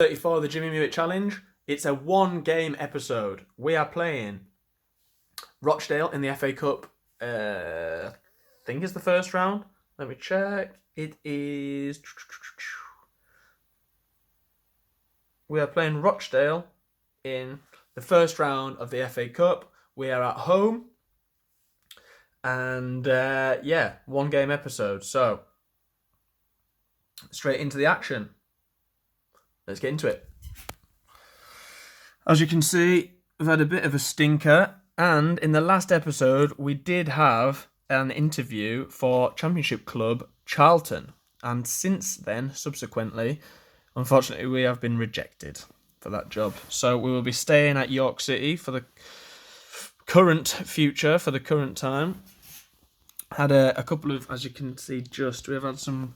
34, the Jimmy Muitt Challenge. It's a one-game episode. We are playing Rochdale in the FA Cup. I think it's the first round. Let me check. It is. We are playing Rochdale in the first round of the FA Cup. We are at home. And one game episode. So, straight into the action. Let's get into it. As you can see, we've had a bit of a stinker. And in the last episode, we did have an interview for Championship club Charlton. And since then, subsequently, unfortunately, we have been rejected for that job. So we will be staying at York City for the current future, for the current time. Had a couple of, as you can see, we've had some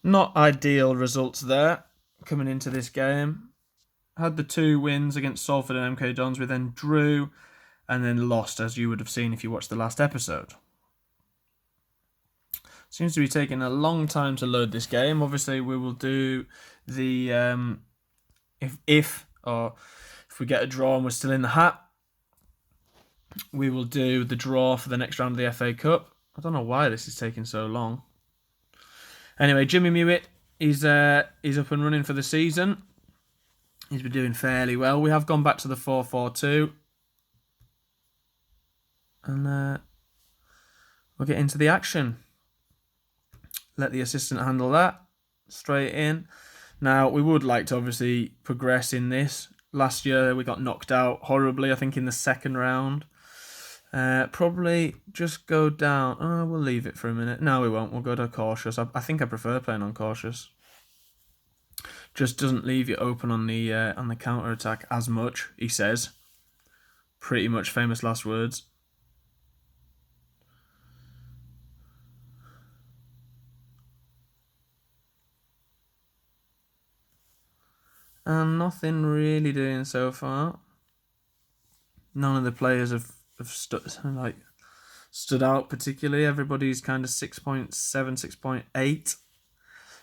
not ideal results there coming into this game. Had the 2 wins against Salford and MK Dons. We then drew and then lost, as you would have seen if you watched the last episode. Seems to be taking a long time to load this game. Obviously, we will do the if we get a draw and we're still in the hat, we will do the draw for the next round of the FA Cup. I don't know why this is taking so long. Anyway, Jimmy Muitt is up and running for the season. He's been doing fairly well. We have gone back to the 4-4-2. And we'll get into the action. Let the assistant handle that. Straight in. Now, we would like to obviously progress in this. Last year, we got knocked out horribly, I think, in the second round. Probably just go down. Oh, we'll leave it for a minute. No, we won't. We'll go to cautious. I think I prefer playing on cautious. Just doesn't leave you open on the counter attack as much. He says, pretty much famous last words. And nothing really doing so far. None of the players have stood out particularly. Everybody's kind of 6.7, 6.8.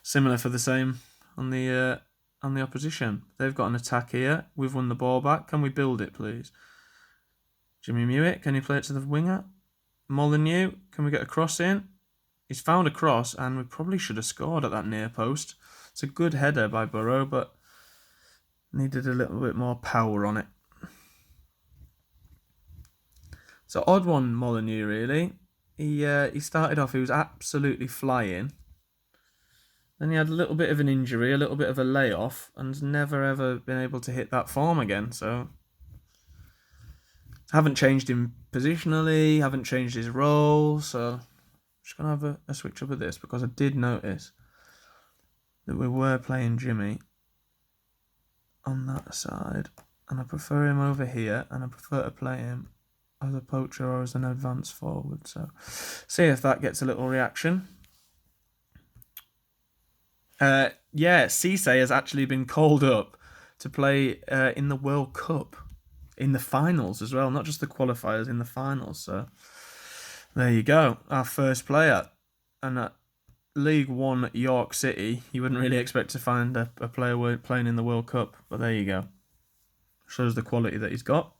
Similar for the same on the opposition. They've got an attack here. We've won the ball back. Can we build it, please? Jimmy Muitt, can you play it to the winger? Molyneux, can we get a cross in? He's found a cross, and we probably should have scored at that near post. It's a good header by Burrow, but needed a little bit more power on it. So odd one, Molyneux, really. He started off, he was absolutely flying. Then he had a little bit of an injury, a little bit of a layoff, and never ever been able to hit that form again. So haven't changed him positionally, haven't changed his role. So I'm just going to have a switch up of this, because I did notice that we were playing Jimmy on that side, and I prefer him over here, and I prefer to play him as a poacher or as an advance forward. So see if that gets a little reaction. Cisse has actually been called up to play in the World Cup, in the finals as well, not just the qualifiers, in the finals. So there you go, our first player. And at League One York City, you wouldn't really expect to find a player playing in the World Cup, but there you go. Shows the quality that he's got.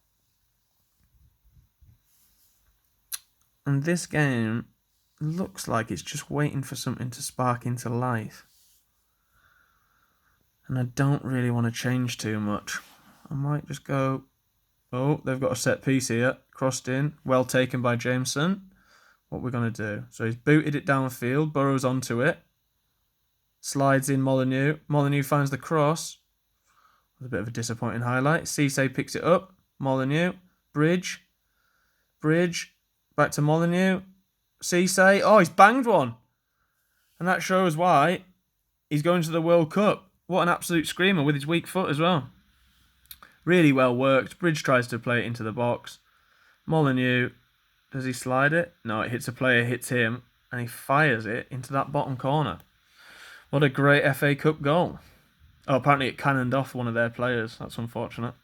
And this game looks like it's just waiting for something to spark into life. And I don't really want to change too much. I might just go... Oh, they've got a set piece here. Crossed in. Well taken by Jameson. What we're going to do. So he's booted it downfield. Burrows onto it. Slides in Molyneux. Molyneux finds the cross. With a bit of a disappointing highlight. Cisse picks it up. Molyneux. Bridge. Back to Molyneux. Cisse. Oh, he's banged one. And that shows why he's going to the World Cup. What an absolute screamer with his weak foot as well. Really well worked. Bridge tries to play it into the box. Molyneux, does he slide it? No, it hits a player, hits him, and he fires it into that bottom corner. What a great FA Cup goal. Oh, apparently it cannoned off one of their players. That's unfortunate.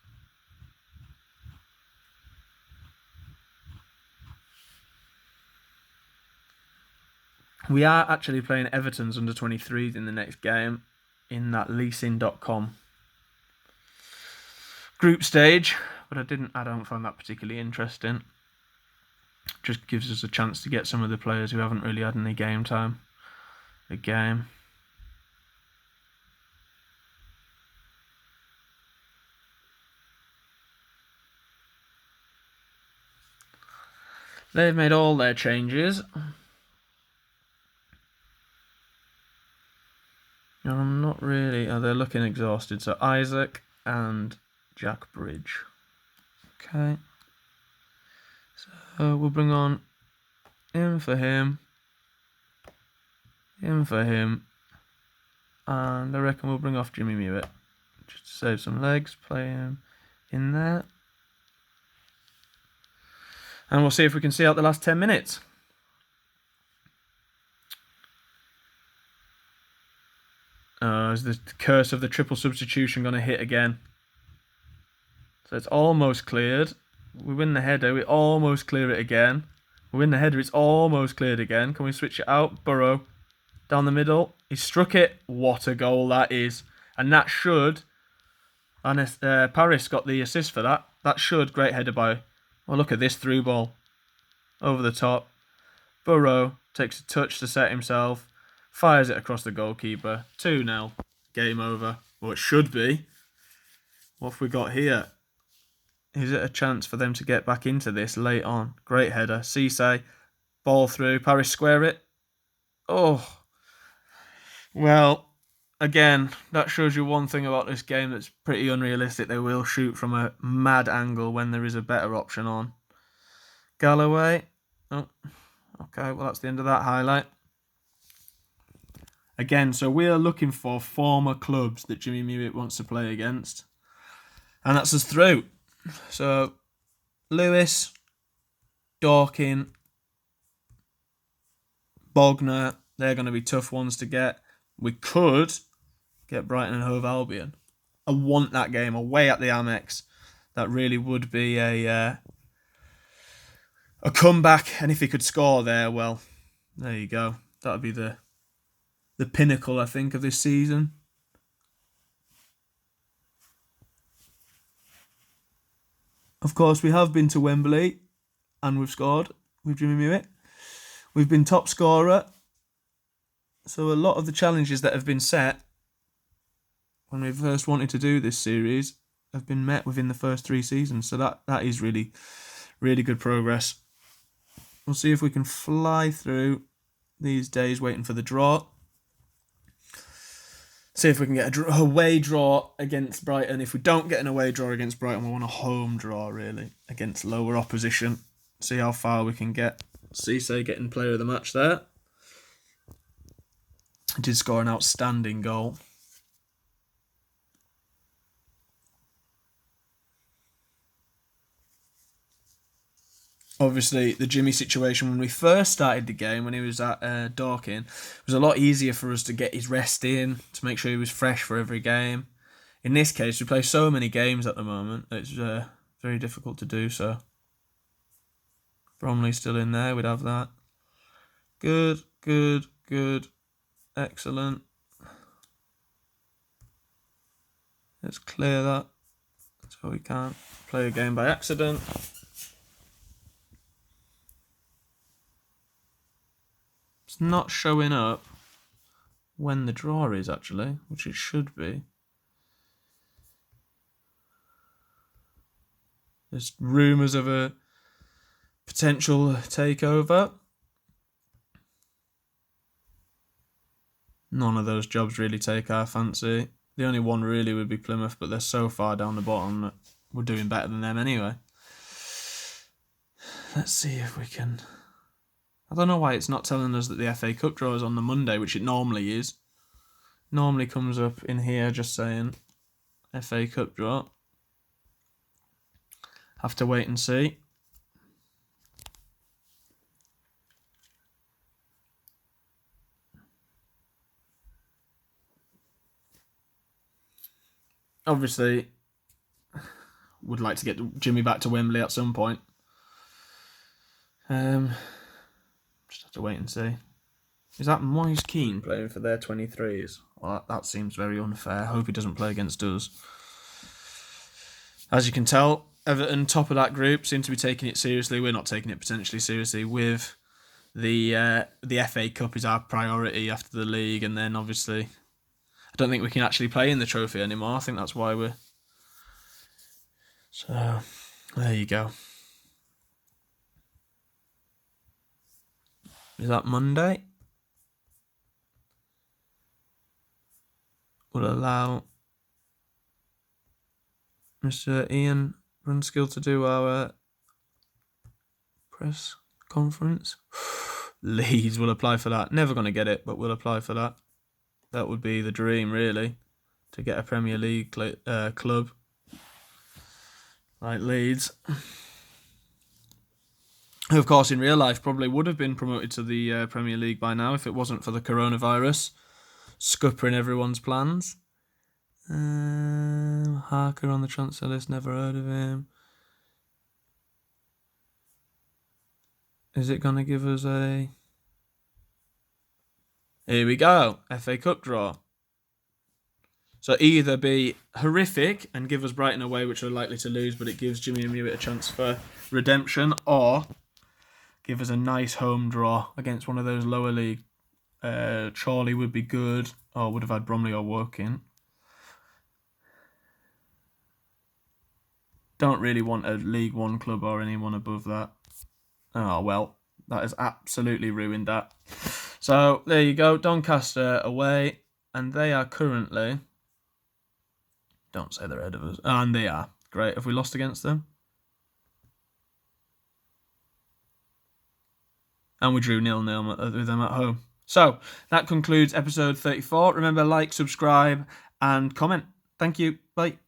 We are actually playing Everton's under-23s in the next game in that leasing.com group stage, but I don't find that particularly interesting. Just gives us a chance to get some of the players who haven't really had any game time a game. They've made all their changes. I'm not really... Oh, they're looking exhausted. So Isaac and Jack Bridge. Okay. So we'll bring on him for him. Him for him. And I reckon we'll bring off Jimmy Muitt. Just to save some legs. Play him in there. And we'll see if we can see out the last 10 minutes. Is the curse of the triple substitution going to hit again? So it's almost cleared. We win the header, we almost clear it again. We win the header, it's almost cleared again. Can we switch it out? Burrow down the middle. He struck it. What a goal that is. And that should... And Paris got the assist for that. That should... Great header by... Oh, look at this through ball. Over the top. Burrow takes a touch to set himself. Fires it across the goalkeeper. 2-0. Game over. Well, it should be. What have we got here? Is it a chance for them to get back into this late on? Great header. Cisse. Ball through. Paris square it. Oh. Well, again, that shows you one thing about this game that's pretty unrealistic. They will shoot from a mad angle when there is a better option on. Galloway. Oh, okay, well, that's the end of that highlight. Again, so we are looking for former clubs that Jimmy Muitt wants to play against. And that's us through. So, Lewis, Dorkin, Bogner, they're going to be tough ones to get. We could get Brighton and Hove Albion. I want that game away at the Amex. That really would be a comeback. And if he could score there, well, there you go. That would be the pinnacle, I think, of this season. Of course, we have been to Wembley and we've scored with Jimmy Muitt. We've been top scorer. So a lot of the challenges that have been set when we first wanted to do this series have been met within the first 3 seasons. So that is really, really good progress. We'll see if we can fly through these days waiting for the draw. See if we can get a away draw against Brighton. If we don't get an away draw against Brighton, we want a home draw, really, against lower opposition. See how far we can get. Cisse getting player of the match there. He did score an outstanding goal. Obviously, the Jimmy situation when we first started the game, when he was at Dorking, was a lot easier for us to get his rest in, to make sure he was fresh for every game. In this case, we play so many games at the moment, it's very difficult to do so. Bromley's still in there, we'd have that. Good, good, good. Excellent. Let's clear that so we can't play a game by accident. It's not showing up when the draw is, actually, which it should be. There's rumours of a potential takeover. None of those jobs really take our fancy. The only one really would be Plymouth, but they're so far down the bottom that we're doing better than them anyway. Let's see if we can... I don't know why it's not telling us that the FA Cup draw is on the Monday, which it normally is. Normally comes up in here just saying FA Cup draw. Have to wait and see. Obviously, would like to get Jimmy back to Wembley at some point. Just have to wait and see. Is that Moise Keane playing for their 23s? Well, that seems very unfair. Hope he doesn't play against us. As you can tell, Everton, top of that group, seem to be taking it seriously. We're not taking it potentially seriously. With the FA Cup is our priority after the league, and then obviously I don't think we can actually play in the trophy anymore. I think that's why we're... So, there you go. Is that Monday? Will allow Mr. Ian Brunskill to do our press conference. Leeds will apply for that. Never going to get it, but we'll apply for that. That would be the dream, really, to get a Premier League club like Leeds. Who, of course, in real life probably would have been promoted to the Premier League by now if it wasn't for the coronavirus scuppering everyone's plans. Harker on the transfer list, never heard of him. Is it going to give us a... Here we go, FA Cup draw. So either be horrific and give us Brighton away, which are likely to lose, but it gives Jimmy and Muitt a chance for redemption, or give us a nice home draw against one of those lower league. Chorley would be good, or would have had Bromley or Woking. Don't really want a League One club or anyone above that. Oh, well, that has absolutely ruined that. So, there you go, Doncaster away, and they are currently... Don't say they're ahead of us. And they are. Great. Have we lost against them? And we drew 0-0 with them at home. So, that concludes episode 34. Remember, like, subscribe, and comment. Thank you. Bye.